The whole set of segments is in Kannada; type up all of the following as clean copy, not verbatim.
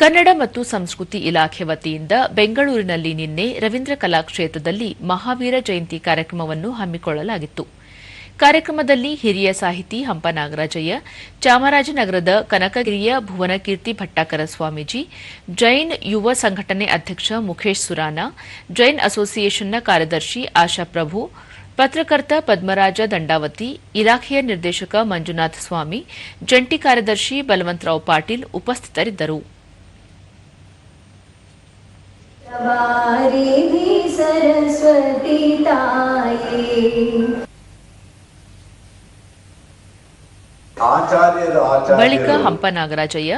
ಕನ್ನಡ ಮತ್ತು ಸಂಸ್ಕೃತಿ ಇಲಾಖೆ ವತಿಯಿಂದ ಬೆಂಗಳೂರಿನಲ್ಲಿ ನಿನ್ನೆ ರವೀಂದ್ರ ಕಲಾಕ್ಷೇತ್ರದಲ್ಲಿ ಮಹಾವೀರ ಜಯಂತಿ ಕಾರ್ಯಕ್ರಮವನ್ನು ಹಮ್ಮಿಕೊಳ್ಳಲಾಗಿತ್ತು. ಕಾರ್ಯಕ್ರಮದಲ್ಲಿ ಹಿರಿಯ ಸಾಹಿತಿ ಹಂಪ ನಾಗರಾಜಯ್ಯ, ಚಾಮರಾಜನಗರದ ಕನಕಗಿರಿಯ ಭುವನಕೀರ್ತಿ ಭಟ್ಟಾಕರ ಸ್ವಾಮೀಜಿ, ಜೈನ್ ಯುವ ಸಂಘಟನೆ ಅಧ್ಯಕ್ಷ ಮುಖೇಶ್ ಸುರಾನಾ, ಜೈನ್ ಅಸೋಸಿಯೇಷನ್ನ ಕಾರ್ಯದರ್ಶಿ ಆಶಾ ಪ್ರಭು, ಪತ್ರಕರ್ತ ಪದ್ಮರಾಜ ದಂಡಾವತಿ, ಇಲಾಖೆಯ ನಿರ್ದೇಶಕ ಮಂಜುನಾಥ ಸ್ವಾಮಿ, ಜಂಟಿ ಕಾರ್ಯದರ್ಶಿ ಬಲವಂತರಾವ್ ಪಾಟೀಲ್ ಉಪಸ್ಥಿತರಿದ್ದರು. ಬಳಿಕ ಹಂಪ ನಾಗರಾಜಯ್ಯ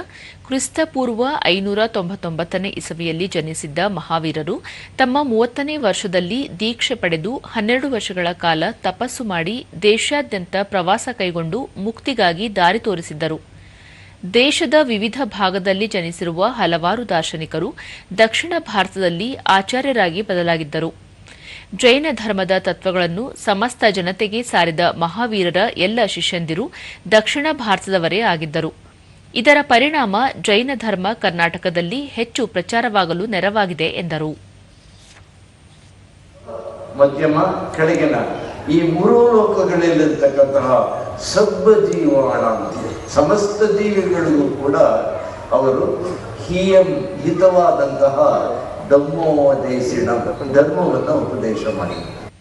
ಕ್ರಿಸ್ತಪೂರ್ವ 599ನೇ ಇಸವಿಯಲ್ಲಿ ಜನಿಸಿದ್ದ ಮಹಾವೀರರು ತಮ್ಮ 30ನೇ ವರ್ಷದಲ್ಲಿ ದೀಕ್ಷೆ ಪಡೆದು 12 ವರ್ಷಗಳ ಕಾಲ ತಪಸ್ಸು ಮಾಡಿ ದೇಶಾದ್ಯಂತ ಪ್ರವಾಸ ಕೈಗೊಂಡು ಮುಕ್ತಿಗಾಗಿ ದಾರಿ ತೋರಿಸಿದ್ದರು. ದೇಶದ ವಿವಿಧ ಭಾಗದಲ್ಲಿ ಜನಿಸಿರುವ ಹಲವಾರು ದಾರ್ಶನಿಕರು ದಕ್ಷಿಣ ಭಾರತದಲ್ಲಿ ಆಚಾರ್ಯರಾಗಿ ಬದಲಾಗಿದ್ದರು. ಜೈನ ಧರ್ಮದ ತತ್ವಗಳನ್ನು ಸಮಸ್ತ ಜನತೆಗೆ ಸಾರಿದ ಮಹಾವೀರರ ಎಲ್ಲ ಶಿಷ್ಯಂದಿರು ದಕ್ಷಿಣ ಭಾರತದವರೇ ಆಗಿದ್ದರು. ಇದರ ಪರಿಣಾಮ ಜೈನ ಧರ್ಮ ಕರ್ನಾಟಕದಲ್ಲಿ ಹೆಚ್ಚು ಪ್ರಚಾರವಾಗಲು ನೆರವಾಗಿದೆ ಎಂದರು. ಮಧ್ಯಮ ಕೆಳಗಿನ ಈ ಮೂರೂ ಲೋಕಗಳಲ್ಲಿರ್ತಕ್ಕಂತಹ ಸಬ್ಬ ಜೀವಾಣ ಸಮಸ್ತ ಜೀವಿಗಳಿಗೂ ಕೂಡ ಅವರು ಹಿತವಾದಂತಹ ಧರ್ಮೋಪದೇಶ ಧರ್ಮವನ್ನು ಉಪದೇಶ ಮಾಡಿದರು.